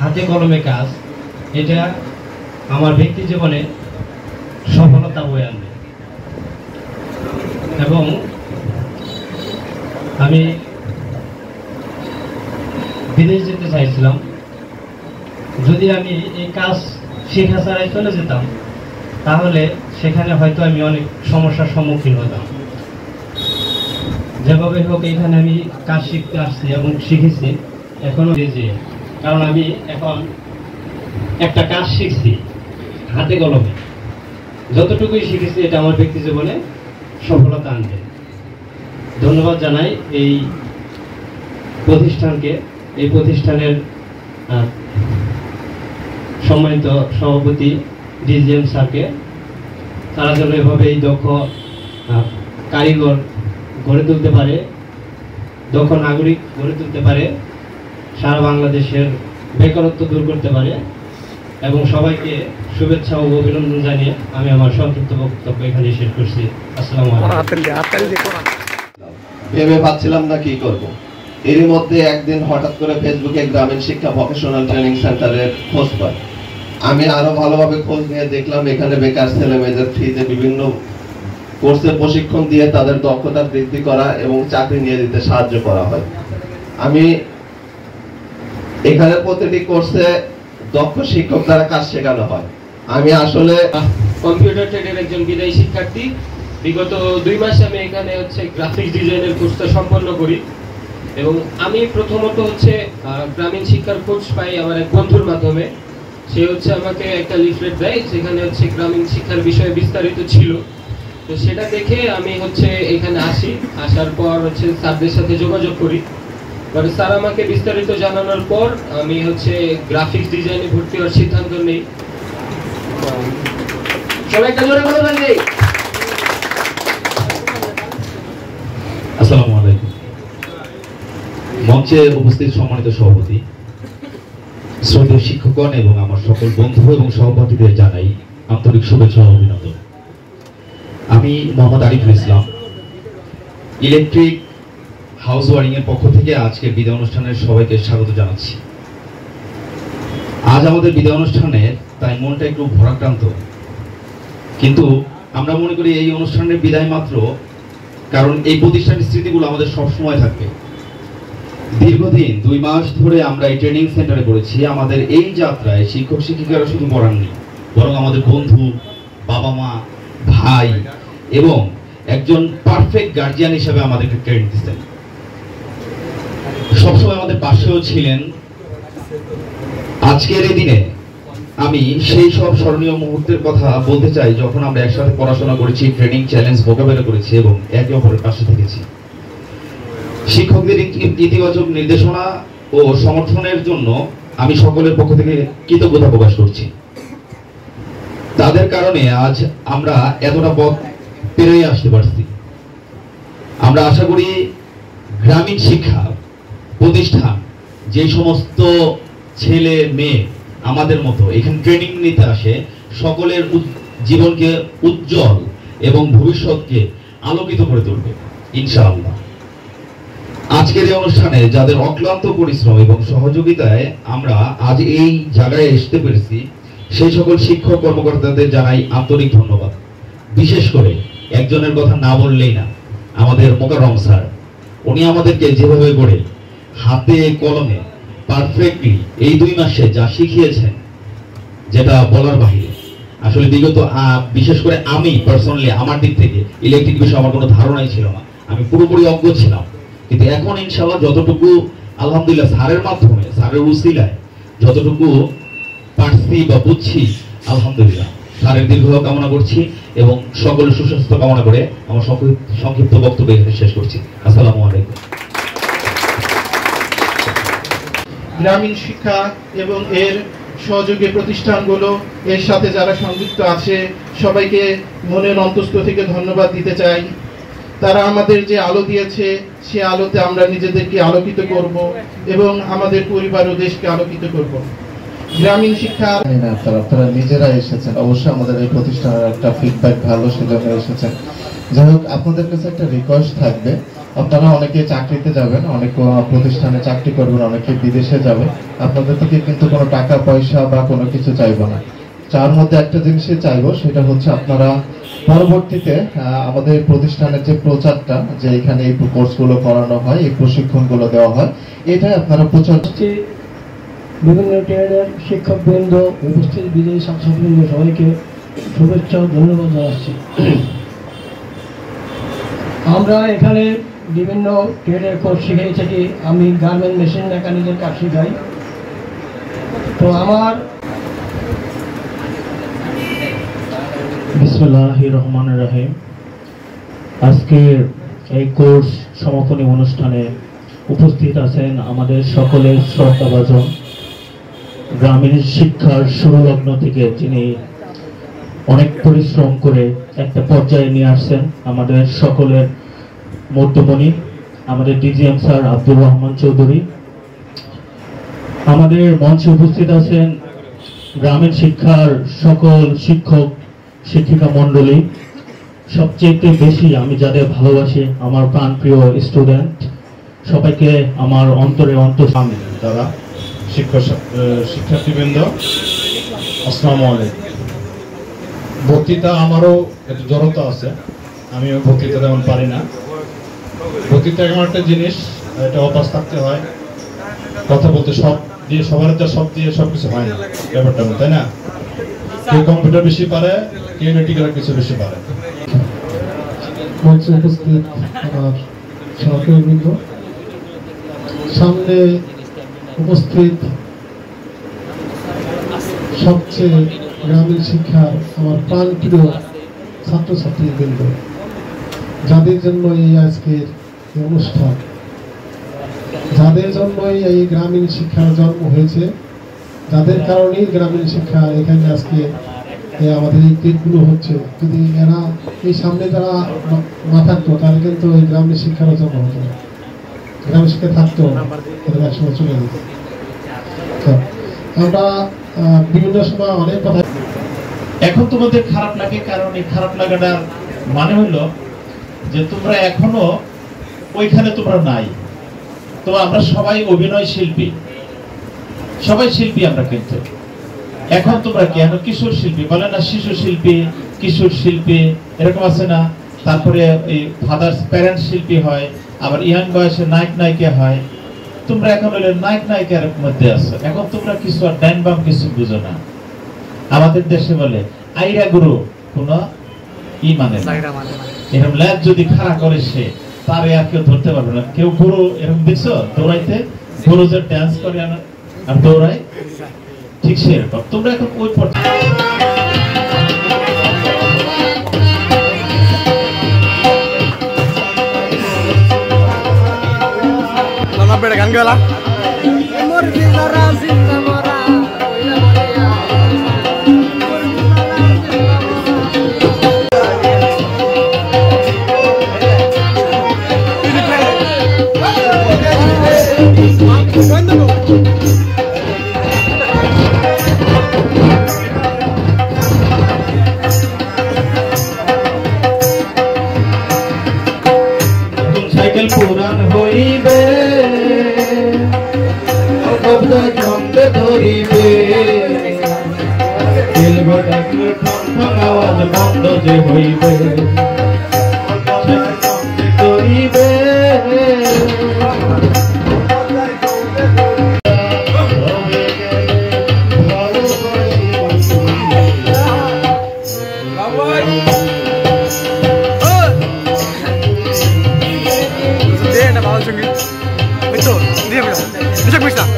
হাতে কলমে কাজ, এটা আমার ব্যক্তি জীবনে সফলতা বয়ে আনবে। এবং আমি বিদেশ যেতে চাইছিলাম, যদি আমি এই কাজ শেখা ছাড়াই চলে যেতাম তাহলে সেখানে হয়তো আমি অনেক সমস্যার সম্মুখীন হতাম। যেভাবে হোক এখানে আমি কাজ শিখতে আসছি এবং শিখেছি এখনো, কারণ আমি এখন একটা কাজ শিখছি হাতে কলমে, যতটুকুই শিখেছি এটা আমার ব্যক্তি জীবনে সফলতা আনবে। ধন্যবাদ জানাই এই প্রতিষ্ঠানকে, এই প্রতিষ্ঠানের সম্মানিত সভাপতি ডিজিএম স্যারকে। তারা যেন এভাবে এই দক্ষ কারিগর গড়ে তুলতে পারে, দক্ষ নাগরিক গড়ে তুলতে পারে, সারা বাংলাদেশের বেকারত্ব দূর করতে পারে। এবং সবাইকে শুভেচ্ছা ও অভিনন্দন জানিয়ে আমি আমার সংক্ষিপ্ত বক্তব্য এখানে শেষ করছি। আসসালামু আলাইকুম। ভেবে পাচ্ছিলাম না কি করব। এরই মধ্যে একদিন হঠাৎ করে ফেসবুকে গ্রামীণ শিক্ষা ভোকেশনাল ট্রেনিং সেন্টারের খোঁজ পাই। আমি আরো ভালোভাবে খোঁজ নিয়ে দেখলাম এখানে বেকার ছেলে মেয়েদের ফ্রিতে বিভিন্ন কোর্সে প্রশিক্ষণ দিয়ে তাদের দক্ষতা বৃদ্ধি করা এবং চাকরি নিয়ে দিতে সাহায্য করা হয়। আমি এখানে প্রতিটি কোর্সে দক্ষ শিক্ষক দ্বারা কাজ শেখানো হয়। আমি আসলে কম্পিউটার ট্রেডের একজন বিদায়ী শিক্ষার্থী। বিগত 2 মাসে আমি এখানে গ্রাফিক্স ডিজাইনের কোর্সটা সম্পন্ন করি। এবং আমি প্রথমত গ্রামীণ শিক্ষার খোঁজ পাই আমার এক বন্ধুর মাধ্যমে। সে আমাকে একটা লিফলেট দেয় যেখানে গ্রামীণ শিক্ষার বিষয়ে বিস্তারিত ছিল। তো সেটা দেখে আমি এখানে আসি। আসার পর স্যারদের সাথে যোগাযোগ করি। পরে স্যার আমাকে বিস্তারিত জানানোর পর আমি গ্রাফিক্স ডিজাইনে ভর্তি হওয়ার সিদ্ধান্ত নেই। সবাই একটা জোরে বলে বলেন। আসসালামু আলাইকুম। মঞ্চে উপস্থিত সম্মানিত সভাপতি, শ্রদ্ধেয় শিক্ষকগণ এবং আমার সকল বন্ধু এবং সহপাঠীদের জানাই আন্তরিক শুভেচ্ছা ও অভিনন্দন। আমি Mohammad Ariful Islam, electric house wiring এর পক্ষ থেকে আজকের বিদায় অনুষ্ঠানের সবাইকে স্বাগত জানাচ্ছি। আজ আমাদের বিদায় অনুষ্ঠানে তাই মনটা একটু ভরাক্রান্ত, কিন্তু আমরা মনে করি এই অনুষ্ঠানের বিদায় মাত্র, কারণ এই প্রতিষ্ঠানের স্মৃতিগুলো আমাদের সবসময় থাকবে। দীর্ঘদিন 2 মাস ধরে আমরা এই ট্রেনিং সেন্টারে পড়েছি। আমাদের এই যাত্রায় শিক্ষক শিক্ষিকারা শুধু পড়াননি, বরং আমাদের বন্ধু, বাবা মা, ভাই এবং একজন পারফেক্ট গার্জিয়ান হিসেবে আমাদেরকে ট্রেনিং দিতেন। সবসময় আমাদের পাশেও ছিলেন। আজকের এই দিনে আমি সেই সব স্মরণীয় মুহূর্তের কথা বলতে চাই যখন আমরা একসাথে পড়াশোনা করেছি, ট্রেনিং চ্যালেঞ্জ মোকাবেলা করেছি এবং একে অপরের পাশে থেকেছি। শিক্ষকদের ইতিবাচক নির্দেশনা ও সমর্থনের জন্য আমি সকলের পক্ষ থেকে কৃতজ্ঞতা প্রকাশ করছি। তাদের কারণে আজ আমরা এতটা পথ পেরিয়ে আসতে পারছি। আমরা আশা করি গ্রামীণ শিক্ষা প্রতিষ্ঠান যে সমস্ত ছেলে মেয়ে আমাদের মতো এখানে ট্রেনিং নিতে আসে, সকলের জীবনকে উজ্জ্বল এবং ভবিষ্যৎকে আলোকিত করে তুলবে ইনশাআল্লাহ। আজকের এই অনুষ্ঠানে যাদের অক্লান্ত পরিশ্রম এবং সহযোগিতায় আমরা আজ এই জায়গায় আসতে পেরেছি, সেই সকল শিক্ষক কর্মকর্তাদের জানাই আন্তরিক ধন্যবাদ। বিশেষ করে একজনের কথা না বললেই না, আমাদের মোকাররম স্যার। উনি আমাদেরকে যেভাবে করে হাতে কলমে পারফেক্টলি এই 2 মাসে যা শিখিয়েছেন, যেটা বলার বাহিরে। আসলে বিগত বিশেষ করে আমি পার্সোনালি আমার দিক থেকে ইলেকট্রিক বিষয়ে আমার কোনো ধারণাই ছিল না, আমি পুরোপুরি অজ্ঞ ছিলাম। কিন্তু এখন ইনশাআল্লাহ যতটুকু আলহামদুলিল্লাহ স্যারের মাধ্যমে, স্যারের উসিলায় যতটুকু পারছি বা বুঝছি, আলহামদুলিল্লাহ স্যারের দীর্ঘায়ু কামনা করছি এবং সকলের সুস্বাস্থ্য কামনা করে আমার সংক্ষিপ্ত বক্তব্য এখানে শেষ করছি। আসসালামু আলাইকুম। গ্রামীণ শিক্ষা এবং এর সহযোগী প্রতিষ্ঠানগুলো, এর সাথে যারা সংযুক্ত আছে, সবাইকে মনের অন্তঃস্থ থেকে ধন্যবাদ দিতে চাই। তারা আমাদের যে আলো দিয়েছে, সে আলোতে আমরা নিজেদেরকে আলোকিত করব এবং আমাদের পরিবার ও দেশকে আলোকিত করব। গ্রামীণ শিক্ষা আপনারা নিজেরা এসেছেন, অবশ্যই আমাদের এই প্রতিষ্ঠানের একটা ফিডব্যাক ভালো, সেজন্য এসেছেন। যাই হোক, আপনাদের কাছে একটা রিকোয়েস্ট থাকবে, আপনারা অনেকে চাকরিতে যাবেন, অনেক প্রতিষ্ঠানে চাকরি করবেন, অনেকে বিদেশে যাবে। আপনাদের থেকে কিন্তু কোনো টাকা পয়সা বা কোনো কিছু চাইবো না। যার মধ্যে একটা জিনিসই চাইবো, সেটা হচ্ছে আপনারা পরবর্তীতে আমাদের প্রতিষ্ঠানের যে প্রচারটা, যে এখানে এই কোর্সগুলো করানো হয়, এই প্রশিক্ষণগুলো দেওয়া হয়, এটাই আপনারা প্রচার। বিভিন্ন ট্রেডের শিক্ষকবৃন্দ, উপস্থিত বিজয়ী ছাত্রবৃন্দ, সবাইকে শুভেচ্ছা ও ধন্যবাদ জানাচ্ছি। আমরা এখানে বিভিন্ন ট্রেডের কোর্স শিখিয়ে থাকি। আমি গার্মেন্ট মেশিন মেকানিকের কাজ শিখাই। তো আমার বিসমিল্লাহির রহমানির রহিম। আজকের এই কোর্স সমাপনী অনুষ্ঠানে উপস্থিত আছেন আমাদের সকলের শ্রদ্ধাভাজন গ্রামীণ শিক্ষার শুরু লগ্ন থেকে যিনি অনেক পরিশ্রম করে একটা পর্যায়ে নিয়ে আসছেন আমাদের সকলের মধ্যমণি, আমাদের ডিজিএম স্যার আব্দুর রহমান চৌধুরী। আমাদের মঞ্চে উপস্থিত আছেন গ্রামীণ শিক্ষার সকল শিক্ষক শিক্ষিকা মণ্ডলী। সবচেয়ে বেশি আমি যাদের ভালোবাসি, আমার প্রাণপ্রিয় স্টুডেন্ট, সবাইকে আমার অন্তরে যারা শিক্ষার্থীবৃন্দ, আসসালামু আলাইকুম। বক্তৃতা আমারও একটু জড়তা আছে, আমিও বক্তৃতা তেমন পারি না। বক্তৃতা এমন একটা জিনিস, এটা অভ্যাস থাকতে হয়। কথা বলতে সব দিয়ে, সবার তো সব দিয়ে সব কিছু হয় না, ব্যাপারটা তাই না? কেউ কম্পিউটার বেশি পারে, কেউ ইলেকট্রিক্যাল কিছু বেশি পারে। মঞ্চে উপস্থিত আমার সহকর্মীবৃন্দ, সামনে উপস্থিত সবচেয়ে গ্রামীণ শিক্ষার আমার প্রাণপ্রিয় ছাত্রছাত্রীবৃন্দ, যাদের জন্য এই আজকের অনুষ্ঠান, যাদের জন্যই এই গ্রামীণ শিক্ষার জন্ম হয়েছে, যাদের কারণেই গ্রামীণ শিক্ষা এখানে আজকে আমাদের এই দিকগুলো হচ্ছে। যদি এরা এই সামনে যারা না থাকতো, তাহলে কিন্তু এই গ্রামীণ শিক্ষারও জন্ম হতো না, গ্রামীণ শিক্ষা থাকতো, এদের একসময় চলে যেত। আমরা বিভিন্ন সময় অনেক কথা। এখন তোমাদের খারাপ লাগে, কারণ এই খারাপ লাগাটার মানে হলো যে তোমরা এখনো ওইখানে তোমরা নাই। তো আমরা সবাই অভিনয় শিল্পী, সবাই শিল্পী আমরা, কিন্তু এখন তোমরা কেন কিশোর শিল্পী বলে না, শিশু শিল্পী, কিশোর শিল্পী এরকম আছে না? তারপরে এই ফাদার্স প্যারেন্টস শিল্পী হয়, আবার ইয়াং বয়সে নায়ক নায়িকা হয়। তোমরা এখন হলে নায়ক নায়িকার মধ্যে আছো। এখন তোমরা কিছু আর ডাইন বাম কিছু বুঝো না। আমাদের দেশে বলে আইরা গুরু কোন ই মানে না, এরকম ল্যাজ যদি খাড়া করে সে, তারে আর কেউ ধরতে পারবে না। কেউ গুরু এরকম দেখছো দৌড়াইতে, গুরু যে ডান্স করে আর দৌড়ায়, ঠিক সেরকম তোমরা এখন ওই গান গেলা সাইকেল পুরান হইবে, ছন্দে ধরিবে, আওয়াজ বন্ধ যে হইবে, ধরিবে Betul, dia bilang. Bisa.